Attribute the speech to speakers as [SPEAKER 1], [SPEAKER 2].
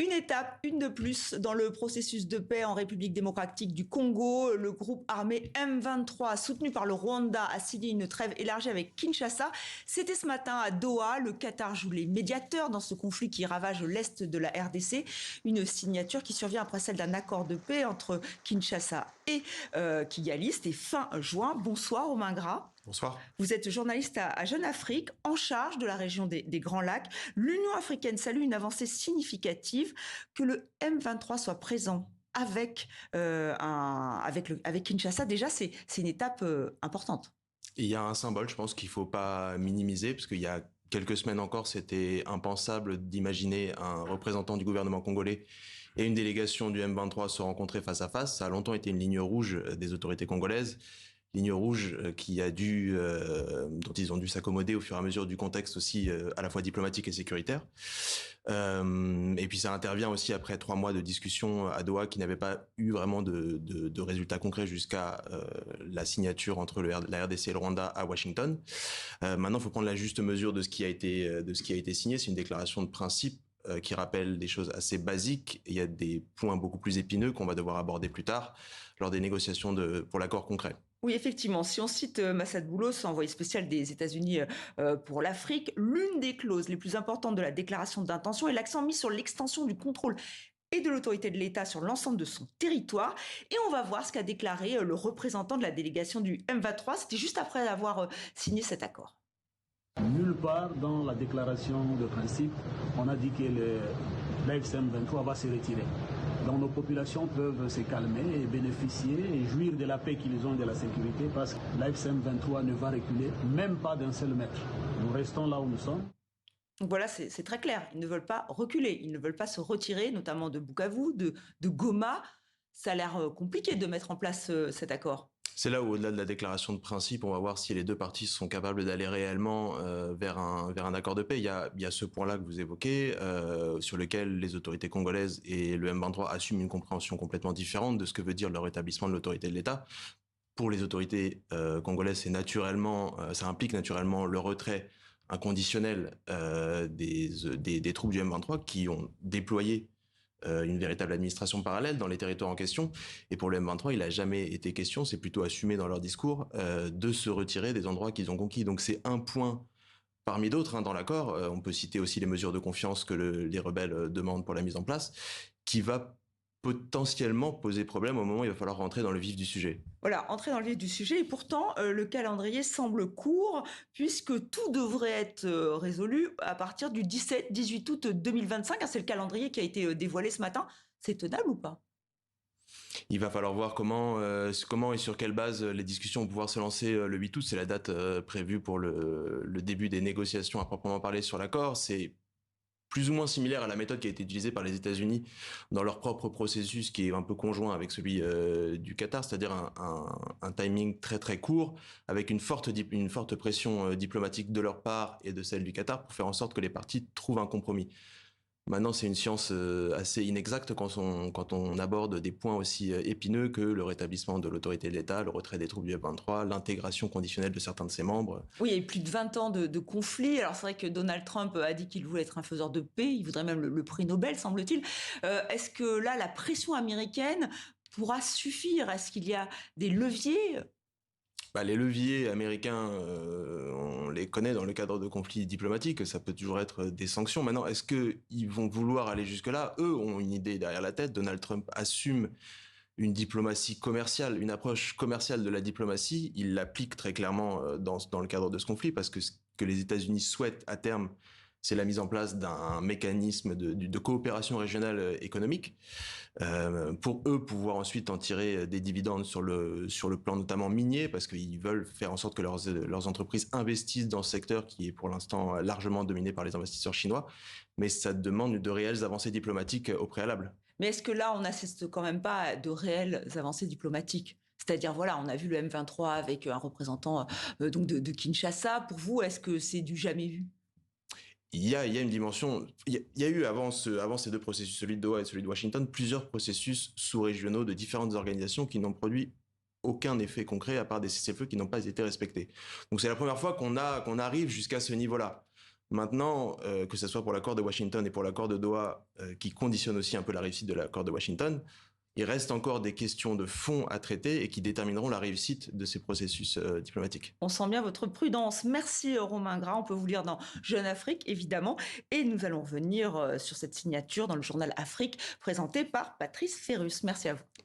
[SPEAKER 1] Une étape, une de plus dans le processus de paix en République démocratique du Congo. Le groupe armé M23, soutenu par le Rwanda, a signé une trêve élargie avec Kinshasa. C'était ce matin à Doha. Le Qatar joue les médiateurs dans ce conflit qui ravage l'est de la RDC. Une signature qui survient après celle d'un accord de paix entre Kinshasa et Kigali. C'était fin juin. Bonsoir Romain Gras.
[SPEAKER 2] Bonsoir.
[SPEAKER 1] Vous êtes journaliste à Jeune Afrique, en charge de la région des Grands Lacs. L'Union africaine salue une avancée significative que le M23 soit présent avec Kinshasa. Déjà, c'est une étape importante.
[SPEAKER 2] Il y a un symbole, je pense qu'il faut pas minimiser, parce qu'il y a quelques semaines encore, c'était impensable d'imaginer un représentant du gouvernement congolais et une délégation du M23 se rencontrer face à face. Ça a longtemps été une ligne rouge des autorités congolaises. Ligne rouge dont ils ont dû s'accommoder au fur et à mesure du contexte aussi à la fois diplomatique et sécuritaire. Et puis ça intervient aussi après 3 mois de discussions à Doha qui n'avaient pas eu vraiment de résultats concrets jusqu'à la signature entre la RDC et le Rwanda à Washington. Maintenant, il faut prendre la juste mesure de ce qui a été signé. C'est une déclaration de principe qui rappelle des choses assez basiques. Il y a des points beaucoup plus épineux qu'on va devoir aborder plus tard lors des négociations pour l'accord concret.
[SPEAKER 1] Oui, effectivement. Si on cite Massad Boulos, envoyé spécial des États-Unis pour l'Afrique, l'une des clauses les plus importantes de la déclaration d'intention est l'accent mis sur l'extension du contrôle et de l'autorité de l'État sur l'ensemble de son territoire. Et on va voir ce qu'a déclaré le représentant de la délégation du M23. C'était juste après avoir signé cet accord.
[SPEAKER 3] Nulle part dans la déclaration de principe, on a dit que l'AFC M23 va se retirer. Donc nos populations peuvent se calmer et bénéficier et jouir de la paix qu'ils ont et de la sécurité parce que l'AFC M23 ne va reculer même pas d'un seul mètre. Nous restons là où nous sommes.
[SPEAKER 1] Donc voilà, c'est très clair. Ils ne veulent pas reculer, ils ne veulent pas se retirer, notamment de Bukavu, de Goma. Ça a l'air compliqué de mettre en place cet accord.
[SPEAKER 2] C'est là où, au-delà de la déclaration de principe, on va voir si les deux parties sont capables d'aller réellement vers un accord de paix. Il y a ce point-là que vous évoquez, sur lequel les autorités congolaises et le M23 assument une compréhension complètement différente de ce que veut dire le rétablissement de l'autorité de l'État. Pour les autorités congolaises, ça implique naturellement le retrait inconditionnel des troupes du M23 qui ont déployé une véritable administration parallèle dans les territoires en question. Et pour le M23, il n'a jamais été question, c'est plutôt assumé dans leur discours, de se retirer des endroits qu'ils ont conquis. Donc c'est un point parmi d'autres dans l'accord. On peut citer aussi les mesures de confiance que les rebelles demandent pour la mise en place, qui va potentiellement poser problème au moment où il va falloir rentrer dans le vif du sujet.
[SPEAKER 1] Voilà, entrer dans le vif du sujet. Et pourtant, le calendrier semble court puisque tout devrait être résolu à partir du 17-18 août 2025. C'est le calendrier qui a été dévoilé ce matin. C'est tenable ou pas ?
[SPEAKER 2] Il va falloir voir comment et sur quelle base les discussions vont pouvoir se lancer le 8 août. C'est la date prévue pour le début des négociations à proprement parler sur l'accord. C'est plus ou moins similaire à la méthode qui a été utilisée par les États-Unis dans leur propre processus qui est un peu conjoint avec celui du Qatar, c'est-à-dire un timing très très court avec une forte pression diplomatique de leur part et de celle du Qatar pour faire en sorte que les parties trouvent un compromis. Maintenant, c'est une science assez inexacte quand on aborde des points aussi épineux que le rétablissement de l'autorité de l'État, le retrait des troupes du F-23, l'intégration conditionnelle de certains de ses membres.
[SPEAKER 1] Oui, il y a eu plus de 20 ans de conflit. Alors c'est vrai que Donald Trump a dit qu'il voulait être un faiseur de paix. Il voudrait même le prix Nobel, semble-t-il. Est-ce que là, la pression américaine pourra suffire ? Est-ce qu'il y a des leviers ?
[SPEAKER 2] Les leviers américains, on les connaît dans le cadre de conflits diplomatiques, ça peut toujours être des sanctions. Maintenant, est-ce qu'ils vont vouloir aller jusque-là ? Eux ont une idée derrière la tête. Donald Trump assume une diplomatie commerciale, une approche commerciale de la diplomatie. Il l'applique très clairement dans le cadre de ce conflit parce que ce que les États-Unis souhaitent à terme, c'est la mise en place d'un mécanisme de coopération régionale économique pour eux pouvoir ensuite en tirer des dividendes sur le plan notamment minier parce qu'ils veulent faire en sorte que leurs entreprises investissent dans ce secteur qui est pour l'instant largement dominé par les investisseurs chinois, mais ça demande de réelles avancées diplomatiques au préalable.
[SPEAKER 1] Mais est-ce que là, on n'assiste quand même pas à de réelles avancées diplomatiques ? C'est-à-dire, voilà, on a vu le M23 avec un représentant donc de Kinshasa. Pour vous, est-ce que c'est du jamais vu ?
[SPEAKER 2] Il y a une dimension. Il y a eu avant ces deux processus, celui de Doha et celui de Washington, plusieurs processus sous-régionaux de différentes organisations qui n'ont produit aucun effet concret à part des cessez-le-feu qui n'ont pas été respectés. Donc c'est la première fois qu'on arrive jusqu'à ce niveau-là. Maintenant, que ce soit pour l'accord de Washington et pour l'accord de Doha, qui conditionne aussi un peu la réussite de l'accord de Washington, il reste encore des questions de fond à traiter et qui détermineront la réussite de ces processus diplomatiques.
[SPEAKER 1] On sent bien votre prudence. Merci Romain Gras. On peut vous lire dans Jeune Afrique, évidemment. Et nous allons revenir sur cette signature dans le journal Afrique, présenté par Patrice Ferrus. Merci à vous.